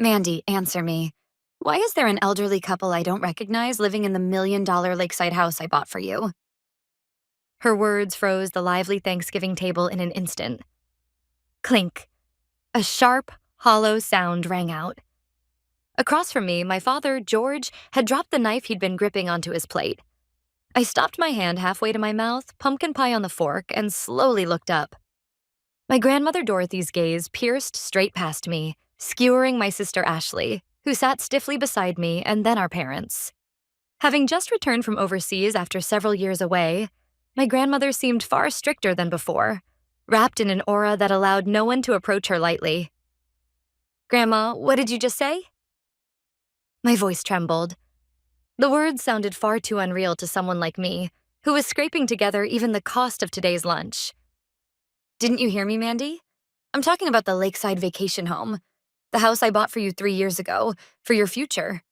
Mandy, answer me. Why is there an elderly couple I don't recognize living in the $1 million lakeside house I bought for you? Her words froze the lively Thanksgiving table in an instant. Clink. A sharp, hollow sound rang out. Across from me, my father, George, had dropped the knife he'd been gripping onto his plate. I stopped my hand halfway to my mouth, pumpkin pie on the fork, and slowly looked up. My grandmother Dorothy's gaze pierced straight past me, skewering my sister Ashley, who sat stiffly beside me, and then our parents. Having just returned from overseas after several years away, my grandmother seemed far stricter than before, wrapped in an aura that allowed no one to approach her lightly. "Grandma, what did you just say?" My voice trembled. The words sounded far too unreal to someone like me, who was scraping together even the cost of today's lunch. "Didn't you hear me, Mandy? I'm talking about the lakeside vacation home. The house I bought for you 3 years ago, for your future."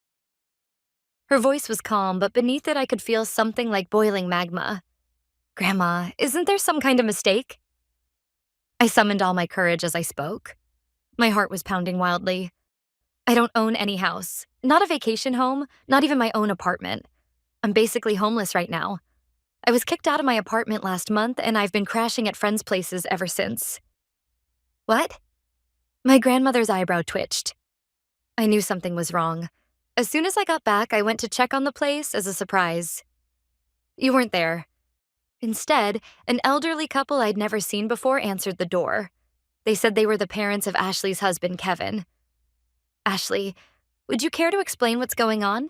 Her voice was calm, but beneath it I could feel something like boiling magma. "Grandma, isn't there some kind of mistake?" I summoned all my courage as I spoke. My heart was pounding wildly. I don't own any house, not a vacation home, not even my own apartment. I'm basically homeless right now. I was kicked out of my apartment last month, and I've been crashing at friends' places ever since. What? My grandmother's eyebrow twitched. I knew something was wrong. As soon as I got back, I went to check on the place as a surprise. You weren't there. Instead, an elderly couple I'd never seen before answered the door. They said they were the parents of Ashley's husband, Kevin. "Ashley, would you care to explain what's going on?"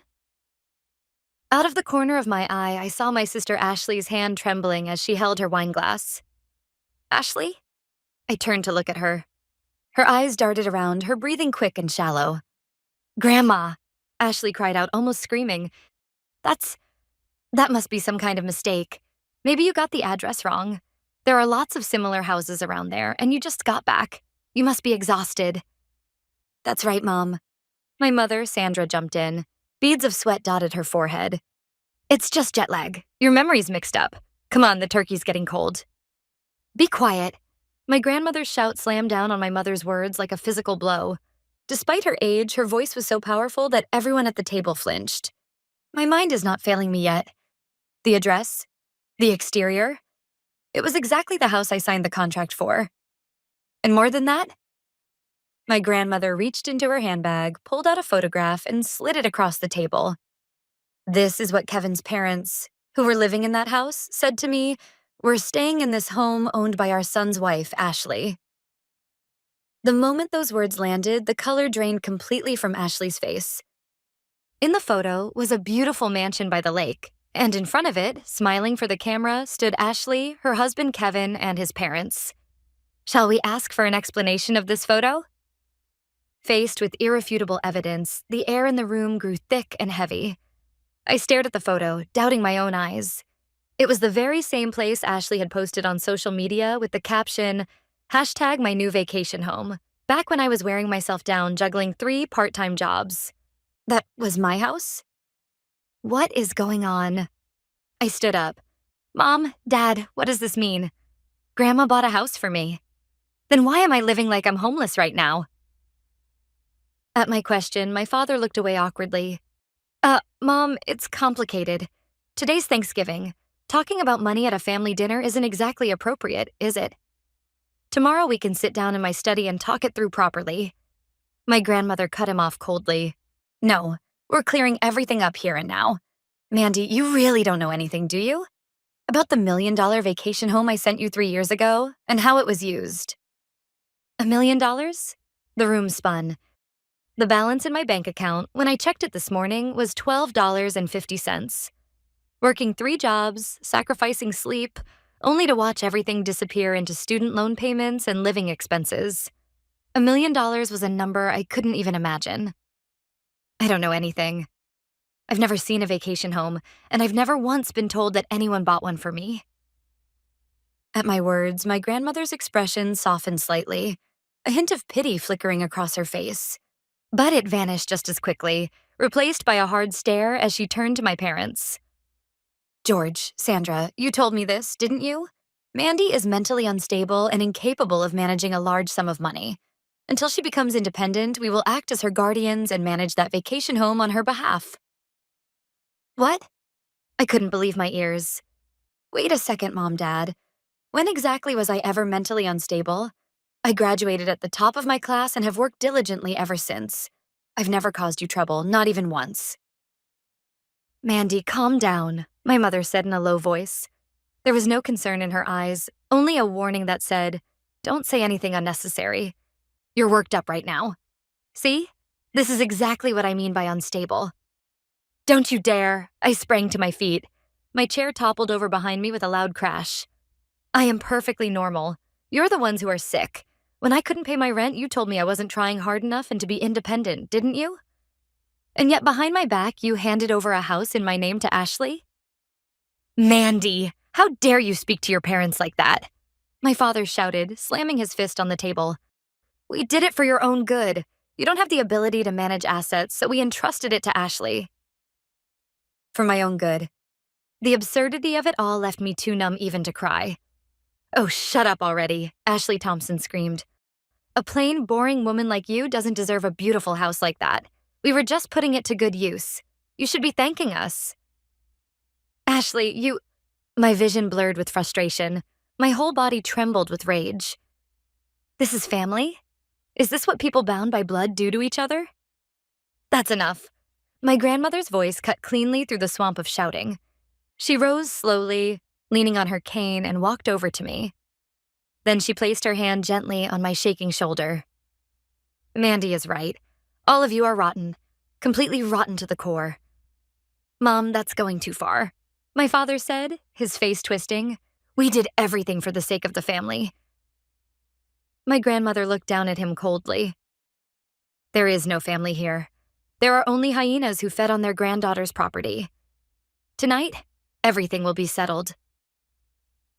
Out of the corner of my eye, I saw my sister Ashley's hand trembling as she held her wine glass. "Ashley?" I turned to look at her. Her eyes darted around, her breathing quick and shallow. "Grandma!" Ashley cried out, almost screaming. That must be some kind of mistake. Maybe you got the address wrong. There are lots of similar houses around there, and you just got back. You must be exhausted." "That's right, Mom." My mother, Sandra, jumped in. Beads of sweat dotted her forehead. "It's just jet lag. Your memory's mixed up. Come on, the turkey's getting cold." "Be quiet." My grandmother's shout slammed down on my mother's words like a physical blow. Despite her age, her voice was so powerful that everyone at the table flinched. My mind is not failing me yet. The address? The exterior? It was exactly the house I signed the contract for. And more than that? My grandmother reached into her handbag, pulled out a photograph, and slid it across the table. "This is what Kevin's parents, who were living in that house, said to me. We're staying in this home owned by our son's wife, Ashley." The moment those words landed, the color drained completely from Ashley's face. In the photo was a beautiful mansion by the lake, and in front of it, smiling for the camera, stood Ashley, her husband Kevin, and his parents. Shall we ask for an explanation of this photo? Faced with irrefutable evidence, the air in the room grew thick and heavy. I stared at the photo, doubting my own eyes. It was the very same place Ashley had posted on social media with the caption, #MyNewVacationHome, back when I was wearing myself down juggling 3 part-time jobs. That was my house? What is going on? I stood up. "Mom, Dad, what does this mean? Grandma bought a house for me. Then why am I living like I'm homeless right now?" At my question, my father looked away awkwardly. Mom, it's complicated. Today's Thanksgiving. Talking about money at a family dinner isn't exactly appropriate, is it? Tomorrow we can sit down in my study and talk it through properly." My grandmother cut him off coldly. "No, we're clearing everything up here and now. Mandy, you really don't know anything, do you? About the $1 million vacation home I sent you 3 years ago, and how it was used." $1 million? The room spun. The balance in my bank account, when I checked it this morning, was $12.50. Working 3 jobs, sacrificing sleep, only to watch everything disappear into student loan payments and living expenses. $1 million was a number I couldn't even imagine. I don't know anything. I've never seen a vacation home, and I've never once been told that anyone bought one for me. At my words, my grandmother's expression softened slightly, a hint of pity flickering across her face. But it vanished just as quickly, replaced by a hard stare as she turned to my parents. "George, Sandra, you told me this, didn't you? Mandy is mentally unstable and incapable of managing a large sum of money. Until she becomes independent, we will act as her guardians and manage that vacation home on her behalf. What? I couldn't believe my ears. Wait a second, Mom, Dad. When exactly was I ever mentally unstable? I graduated at the top of my class and have worked diligently ever since. I've never caused you trouble, not even once. Mandy, calm down, my mother said in a low voice. There was no concern in her eyes, only a warning that said, "Don't say anything unnecessary. You're worked up right now. See? This is exactly what I mean by unstable." Don't you dare! I sprang to my feet. My chair toppled over behind me with a loud crash. I am perfectly normal. You're the ones who are sick. When I couldn't pay my rent, you told me I wasn't trying hard enough and to be independent, didn't you? And yet behind my back, you handed over a house in my name to Ashley? Mandy, how dare you speak to your parents like that? My father shouted, slamming his fist on the table. We did it for your own good. You don't have the ability to manage assets, so we entrusted it to Ashley. For my own good. The absurdity of it all left me too numb even to cry. Oh, shut up already, Ashley Thompson screamed. A plain, boring woman like you doesn't deserve a beautiful house like that. We were just putting it to good use. You should be thanking us. Ashley, you... My vision blurred with frustration. My whole body trembled with rage. This is family? Is this what people bound by blood do to each other? That's enough. My grandmother's voice cut cleanly through the swamp of shouting. She rose slowly, leaning on her cane, and walked over to me. Then she placed her hand gently on my shaking shoulder. Mandy is right. All of you are rotten. Completely rotten to the core. Mom, that's going too far. My father said, his face twisting. We did everything for the sake of the family. My grandmother looked down at him coldly. There is no family here. There are only hyenas who fed on their granddaughter's property. Tonight, everything will be settled.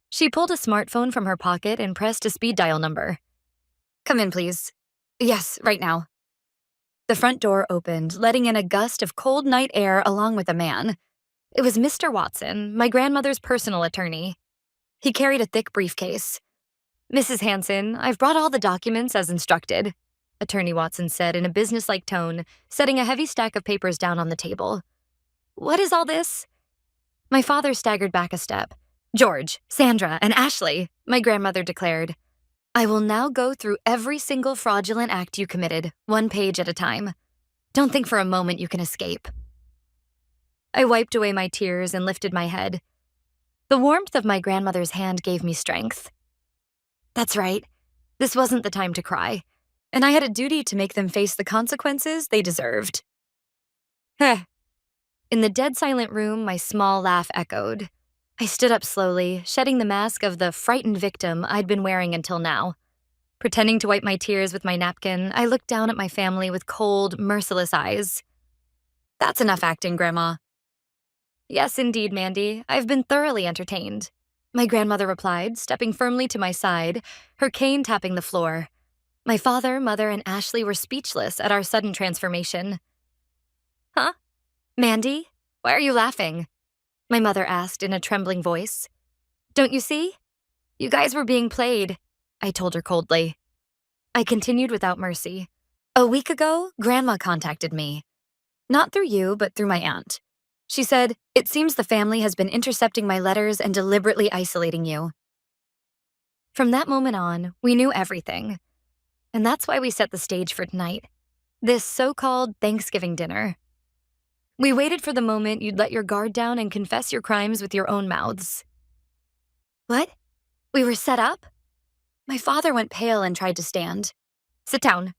She pulled a smartphone from her pocket and pressed a speed dial number. Come in, please. Yes, right now. The front door opened, letting in a gust of cold night air along with a man. It was Mr. Watson, my grandmother's personal attorney. He carried a thick briefcase. Mrs. Hanson, I've brought all the documents as instructed, Attorney Watson said in a businesslike tone, setting a heavy stack of papers down on the table. What is all this? My father staggered back a step. George, Sandra, and Ashley, my grandmother declared. I will now go through every single fraudulent act you committed, one page at a time. Don't think for a moment you can escape. I wiped away my tears and lifted my head. The warmth of my grandmother's hand gave me strength. That's right. This wasn't the time to cry, and I had a duty to make them face the consequences they deserved. Heh. In the dead silent room, my small laugh echoed. I stood up slowly, shedding the mask of the frightened victim I'd been wearing until now. Pretending to wipe my tears with my napkin, I looked down at my family with cold, merciless eyes. That's enough acting, Grandma. Yes, indeed, Mandy. I've been thoroughly entertained, my grandmother replied, stepping firmly to my side, her cane tapping the floor. My father, mother, and Ashley were speechless at our sudden transformation. Huh? Mandy? Why are you laughing? My mother asked in a trembling voice. Don't you see? You guys were being played, I told her coldly. I continued without mercy. A week ago, Grandma contacted me. Not through you, but through my aunt. She said, it seems the family has been intercepting my letters and deliberately isolating you. From that moment on, we knew everything. And that's why we set the stage for tonight. This so-called Thanksgiving dinner. We waited for the moment you'd let your guard down and confess your crimes with your own mouths. What? We were set up? My father went pale and tried to stand. Sit down.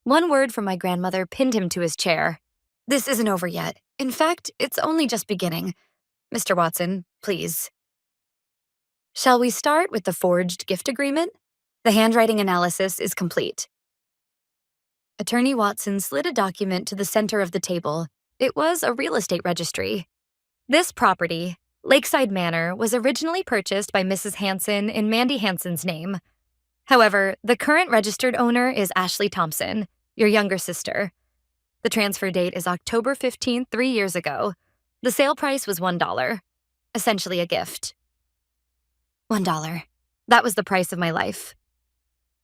One word from my grandmother pinned him to his chair. This isn't over yet. In fact, it's only just beginning. Mr. Watson, please. Shall we start with the forged gift agreement? The handwriting analysis is complete. Attorney Watson slid a document to the center of the table. It was a real estate registry. This property, Lakeside Manor, was originally purchased by Mrs. Hanson in Mandy Hanson's name. However, the current registered owner is Ashley Thompson, your younger sister. The transfer date is October 15th, 3 years ago. The sale price was $1, essentially a gift. $1. That was the price of my life.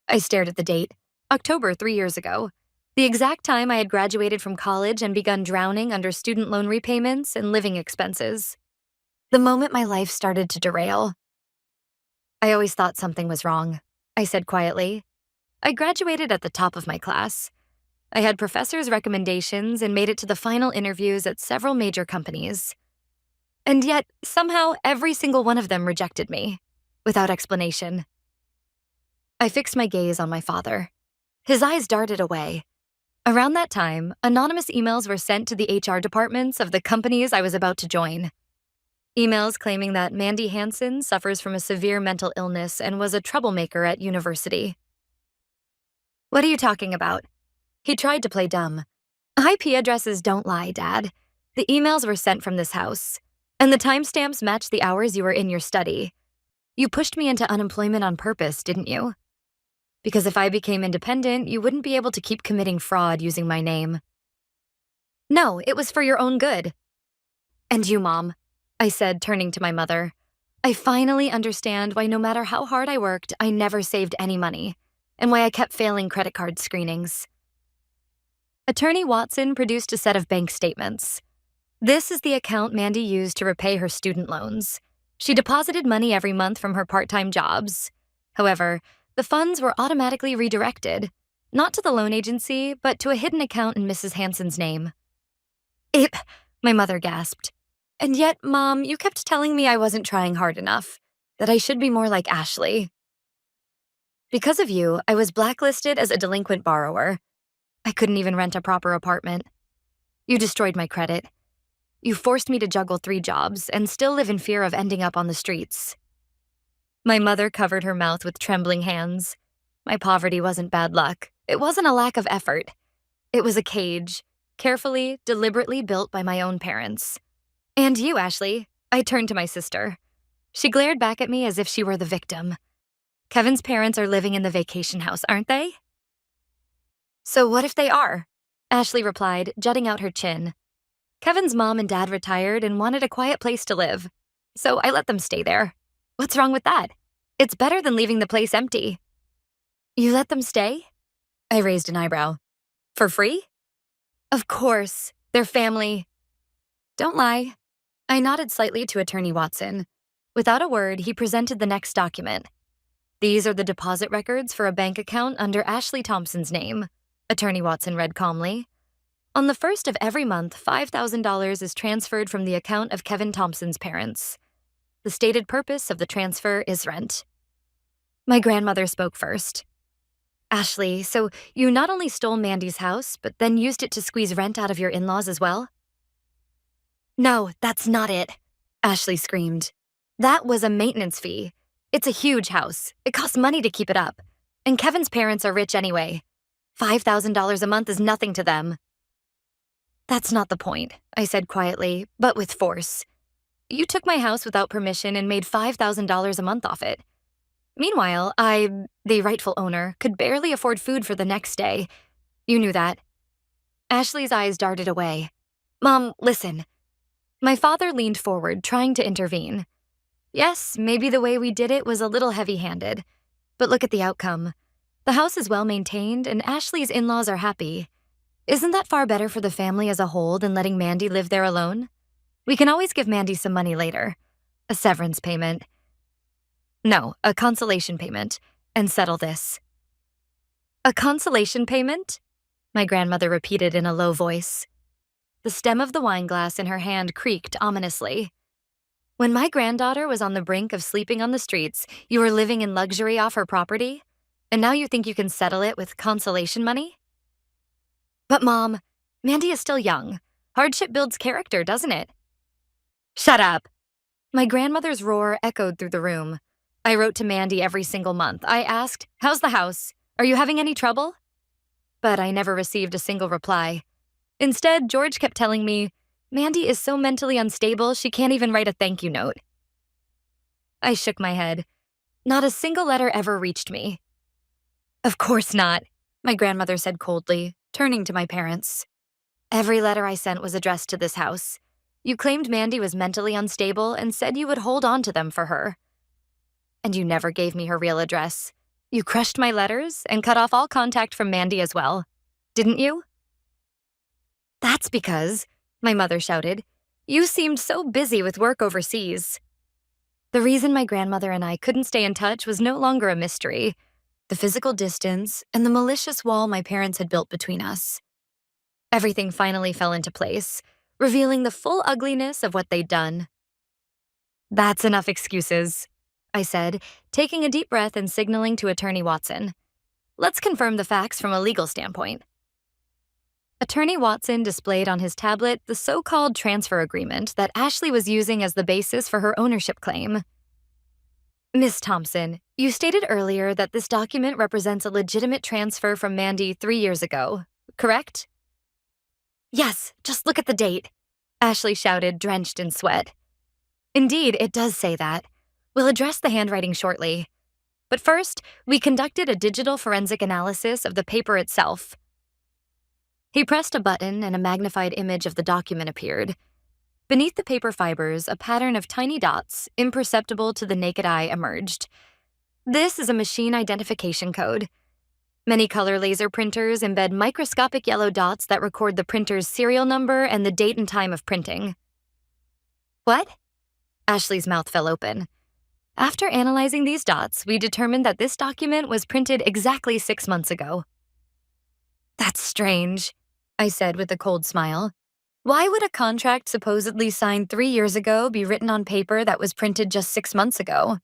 I stared at the date. October 3 years ago, the exact time I had graduated from college and begun drowning under student loan repayments and living expenses. The moment my life started to derail. I always thought something was wrong, I said quietly. I graduated at the top of my class. I had professors' recommendations and made it to the final interviews at several major companies. And yet, somehow, every single one of them rejected me, without explanation. I fixed my gaze on my father. His eyes darted away. Around that time, anonymous emails were sent to the HR departments of the companies I was about to join. Emails claiming that Mandy Hansen suffers from a severe mental illness and was a troublemaker at university. What are you talking about? He tried to play dumb. IP addresses don't lie, Dad. The emails were sent from this house, and the timestamps match the hours you were in your study. You pushed me into unemployment on purpose, didn't you? Because if I became independent, you wouldn't be able to keep committing fraud using my name. No, it was for your own good. And you, Mom, I said, turning to my mother. I finally understand why no matter how hard I worked, I never saved any money, and why I kept failing credit card screenings. Attorney Watson produced a set of bank statements. This is the account Mandy used to repay her student loans. She deposited money every month from her part-time jobs. However, the funds were automatically redirected, not to the loan agency, but to a hidden account in Mrs. Hansen's name. My mother gasped. And yet, Mom, you kept telling me I wasn't trying hard enough, that I should be more like Ashley. Because of you, I was blacklisted as a delinquent borrower. I couldn't even rent a proper apartment. You destroyed my credit. You forced me to juggle 3 jobs and still live in fear of ending up on the streets. My mother covered her mouth with trembling hands. My poverty wasn't bad luck. It wasn't a lack of effort. It was a cage, carefully, deliberately built by my own parents. And you, Ashley. I turned to my sister. She glared back at me as if she were the victim. Kevin's parents are living in the vacation house, aren't they? So what if they are? Ashley replied, jutting out her chin. Kevin's mom and dad retired and wanted a quiet place to live. So I let them stay there. What's wrong with that? It's better than leaving the place empty. You let them stay? I raised an eyebrow. For free? Of course. They're family. Don't lie. I nodded slightly to Attorney Watson. Without a word, he presented the next document. These are the deposit records for a bank account under Ashley Thompson's name, Attorney Watson read calmly. On the first of every month, $5,000 is transferred from the account of Kevin Thompson's parents. The stated purpose of the transfer is rent. My grandmother spoke first. Ashley, so you not only stole Mandy's house, but then used it to squeeze rent out of your in-laws as well? No, that's not it, Ashley screamed. That was a maintenance fee. It's a huge house. It costs money to keep it up. And Kevin's parents are rich anyway. $5,000 a month is nothing to them. That's not the point, I said quietly, but with force. You took my house without permission and made $5,000 a month off it. Meanwhile, I, the rightful owner, could barely afford food for the next day. You knew that. Ashley's eyes darted away. Mom, listen. My father leaned forward, trying to intervene. Yes, maybe the way we did it was a little heavy-handed, but look at the outcome. The house is well-maintained, and Ashley's in-laws are happy. Isn't that far better for the family as a whole than letting Mandy live there alone? We can always give Mandy some money later. A severance payment. No, a consolation payment, and settle this. A consolation payment? My grandmother repeated in a low voice. The stem of the wineglass in her hand creaked ominously. When my granddaughter was on the brink of sleeping on the streets, you were living in luxury off her property? And now you think you can settle it with consolation money? But Mom, Mandy is still young. Hardship builds character, doesn't it? Shut up! My grandmother's roar echoed through the room. I wrote to Mandy every single month. I asked, how's the house? Are you having any trouble? But I never received a single reply. Instead, George kept telling me, Mandy is so mentally unstable, she can't even write a thank you note. I shook my head. Not a single letter ever reached me. Of course not, my grandmother said coldly, turning to my parents. Every letter I sent was addressed to this house. You claimed Mandy was mentally unstable and said you would hold on to them for her. And you never gave me her real address. You crushed my letters and cut off all contact from Mandy as well, didn't you? That's because, my mother shouted, you seemed so busy with work overseas. The reason my grandmother and I couldn't stay in touch was no longer a mystery. The physical distance and the malicious wall my parents had built between us. Everything finally fell into place, revealing the full ugliness of what they'd done. That's enough excuses, I said, taking a deep breath and signaling to Attorney Watson. Let's confirm the facts from a legal standpoint. Attorney Watson displayed on his tablet the so-called transfer agreement that Ashley was using as the basis for her ownership claim. Miss Thompson, you stated earlier that this document represents a legitimate transfer from Mandy 3 years ago, correct? Yes, just look at the date, Ashley shouted, drenched in sweat. Indeed, it does say that. We'll address the handwriting shortly. But first, we conducted a digital forensic analysis of the paper itself. He pressed a button and a magnified image of the document appeared. Beneath the paper fibers, a pattern of tiny dots, imperceptible to the naked eye, emerged. This is a machine identification code. Many color laser printers embed microscopic yellow dots that record the printer's serial number and the date and time of printing. What? Ashley's mouth fell open. After analyzing these dots, we determined that this document was printed exactly 6 months ago. That's strange, I said with a cold smile. Why would a contract supposedly signed 3 years ago be written on paper that was printed just 6 months ago?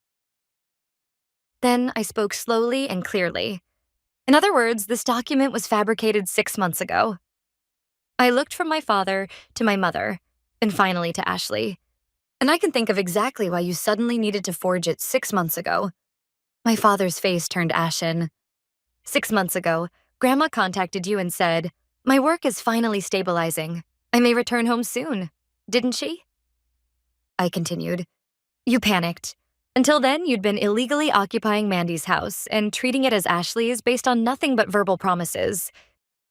Then I spoke slowly and clearly. In other words, this document was fabricated 6 months ago. I looked from my father to my mother, and finally to Ashley. And I can think of exactly why you suddenly needed to forge it 6 months ago. My father's face turned ashen. 6 months ago, Grandma contacted you and said, my work is finally stabilizing. I may return home soon, didn't she? I continued. You panicked. Until then, you'd been illegally occupying Mandy's house and treating it as Ashley's based on nothing but verbal promises.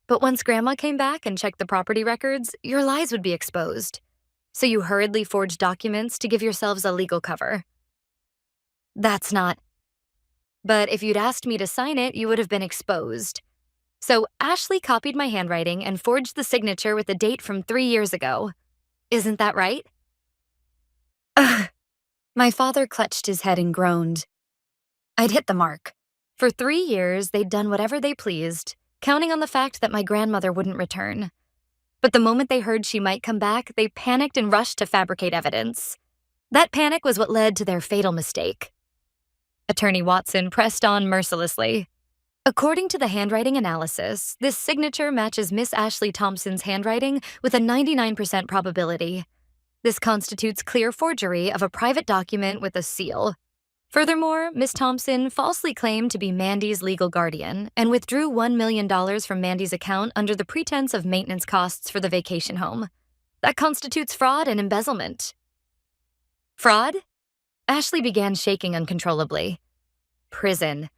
But once Grandma came back and checked the property records, your lies would be exposed. So you hurriedly forged documents to give yourselves a legal cover. That's not. But if you'd asked me to sign it, you would have been exposed. So Ashley copied my handwriting and forged the signature with a date from 3 years ago. Isn't that right? Ugh. My father clutched his head and groaned. I'd hit the mark. For 3 years, they'd done whatever they pleased, counting on the fact that my grandmother wouldn't return. But the moment they heard she might come back, they panicked and rushed to fabricate evidence. That panic was what led to their fatal mistake. Attorney Watson pressed on mercilessly. According to the handwriting analysis, this signature matches Miss Ashley Thompson's handwriting with a 99% probability. This constitutes clear forgery of a private document with a seal. Furthermore, Miss Thompson falsely claimed to be Mandy's legal guardian and withdrew $1 million from Mandy's account under the pretense of maintenance costs for the vacation home. That constitutes fraud and embezzlement. Fraud? Ashley began shaking uncontrollably. Prison.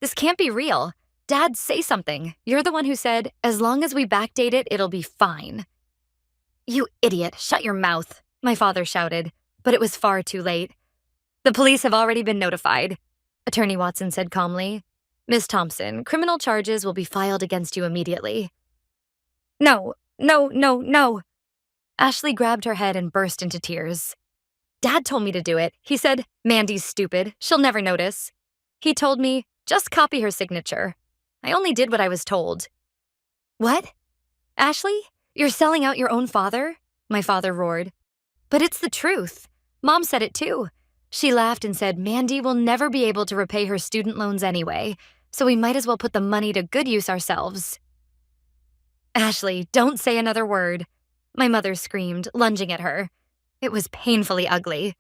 This can't be real. Dad, say something. You're the one who said, as long as we backdate it, it'll be fine. You idiot, shut your mouth, my father shouted, but it was far too late. The police have already been notified, Attorney Watson said calmly. Miss Thompson, criminal charges will be filed against you immediately. No. Ashley grabbed her head and burst into tears. Dad told me to do it. He said, Mandy's stupid. She'll never notice. He told me, just copy her signature. I only did what I was told. What? Ashley? You're selling out your own father? My father roared. But it's the truth. Mom said it too. She laughed and said Mandy will never be able to repay her student loans anyway, so we might as well put the money to good use ourselves. Ashley, don't say another word, my mother screamed, lunging at her. It was painfully ugly.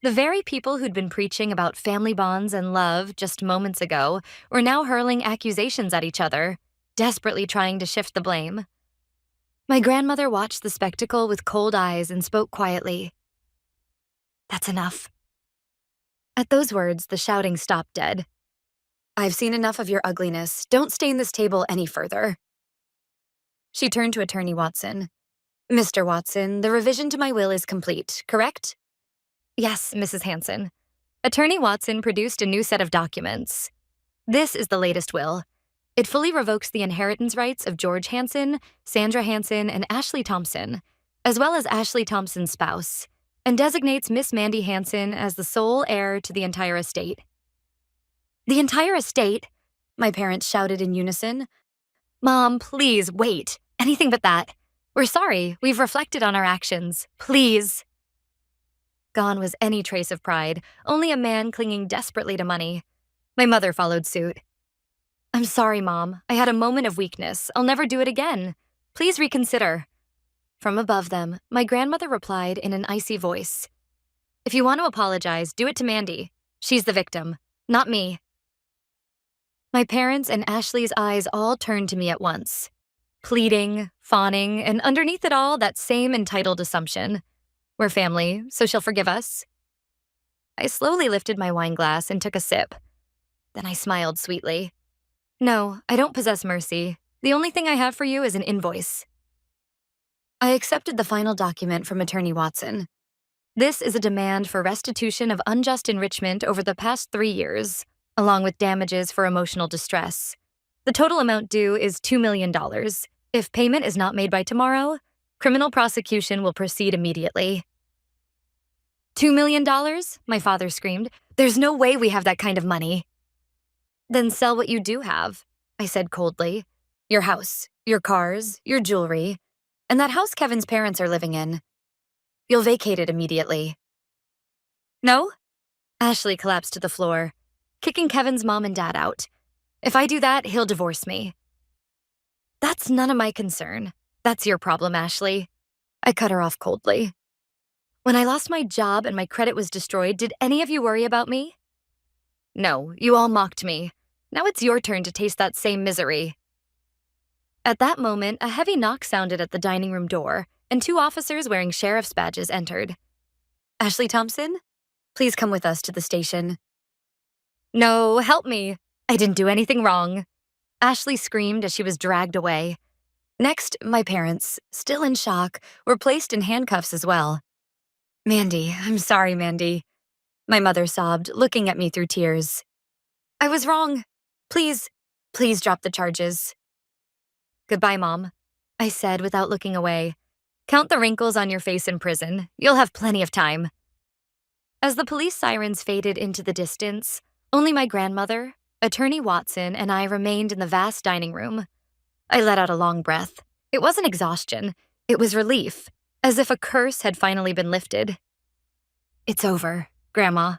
The very people who'd been preaching about family bonds and love just moments ago were now hurling accusations at each other, desperately trying to shift the blame. My grandmother watched the spectacle with cold eyes and spoke quietly. That's enough. At those words, the shouting stopped dead. I've seen enough of your ugliness. Don't stain this table any further. She turned to Attorney Watson. Mr. Watson, the revision to my will is complete, correct? Yes, Mrs. Hanson. Attorney Watson produced a new set of documents. This is the latest will. It fully revokes the inheritance rights of George Hansen, Sandra Hansen, and Ashley Thompson, as well as Ashley Thompson's spouse, and designates Miss Mandy Hansen as the sole heir to the entire estate. The entire estate? My parents shouted in unison. Mom, please, wait. Anything but that. We're sorry. We've reflected on our actions. Please. Gone was any trace of pride, only a man clinging desperately to money. My mother followed suit. I'm sorry, Mom. I had a moment of weakness. I'll never do it again. Please reconsider. From above them, my grandmother replied in an icy voice. If you want to apologize, do it to Mandy. She's the victim, not me. My parents and Ashley's eyes all turned to me at once. Pleading, fawning, and underneath it all, that same entitled assumption. We're family, so she'll forgive us. I slowly lifted my wine glass and took a sip. Then I smiled sweetly. No, I don't possess mercy. The only thing I have for you is an invoice. I accepted the final document from Attorney Watson. This is a demand for restitution of unjust enrichment over the past 3 years, along with damages for emotional distress. The total amount due is $2 million. If payment is not made by tomorrow, criminal prosecution will proceed immediately. $2 million? My father screamed. There's no way we have that kind of money. Then sell what you do have, I said coldly. Your house, your cars, your jewelry, and that house Kevin's parents are living in. You'll vacate it immediately. No? Ashley collapsed to the floor, kicking Kevin's mom and dad out. If I do that, he'll divorce me. That's none of my concern. That's your problem, Ashley. I cut her off coldly. When I lost my job and my credit was destroyed, did any of you worry about me? No, you all mocked me. Now it's your turn to taste that same misery. At that moment, a heavy knock sounded at the dining room door, and 2 officers wearing sheriff's badges entered. Ashley Thompson? Please come with us to the station. No, help me. I didn't do anything wrong. Ashley screamed as she was dragged away. Next, my parents, still in shock, were placed in handcuffs as well. Mandy, I'm sorry, Mandy. My mother sobbed, looking at me through tears. I was wrong. Please drop the charges. Goodbye, Mom, I said without looking away. Count the wrinkles on your face in prison. You'll have plenty of time. As the police sirens faded into the distance, only my grandmother, Attorney Watson, and I remained in the vast dining room. I let out a long breath. It wasn't exhaustion. It was relief, as if a curse had finally been lifted. It's over, Grandma.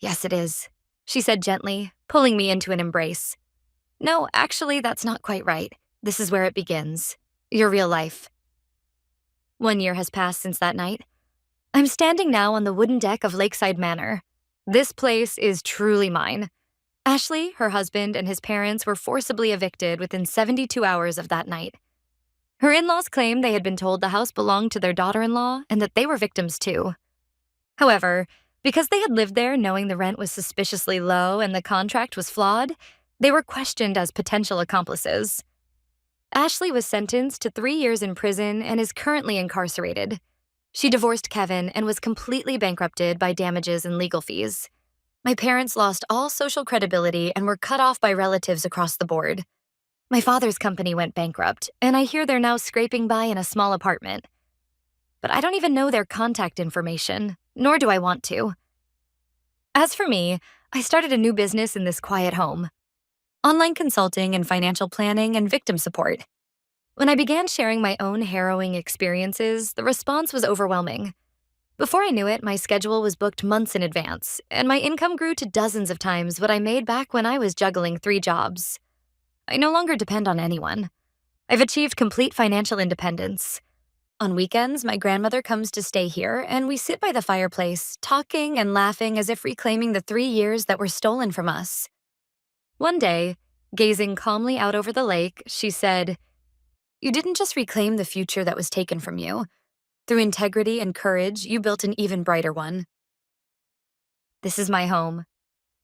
Yes, it is, she said gently, pulling me into an embrace. No, actually, that's not quite right. This is where it begins. Your real life. 1 year has passed since that night. I'm standing now on the wooden deck of Lakeside Manor. This place is truly mine. Ashley, her husband, and his parents were forcibly evicted within 72 hours of that night. Her in-laws claimed they had been told the house belonged to their daughter-in-law and that they were victims too. However, because they had lived there knowing the rent was suspiciously low and the contract was flawed, they were questioned as potential accomplices. Ashley was sentenced to 3 years in prison and is currently incarcerated. She divorced Kevin and was completely bankrupted by damages and legal fees. My parents lost all social credibility and were cut off by relatives across the board. My father's company went bankrupt, and I hear they're now scraping by in a small apartment. But I don't even know their contact information, nor do I want to. As for me, I started a new business in this quiet home. Online consulting and financial planning and victim support. When I began sharing my own harrowing experiences, the response was overwhelming. Before I knew it, my schedule was booked months in advance, and my income grew to dozens of times what I made back when I was juggling 3 jobs. I no longer depend on anyone. I've achieved complete financial independence. On weekends, my grandmother comes to stay here, and we sit by the fireplace, talking and laughing as if reclaiming the 3 years that were stolen from us. One day, gazing calmly out over the lake, she said, "You didn't just reclaim the future that was taken from you. Through integrity and courage, you built an even brighter one." This is my home,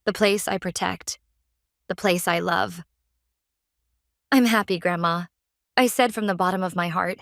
the place I protect, the place I love. I'm happy, Grandma, I said from the bottom of my heart.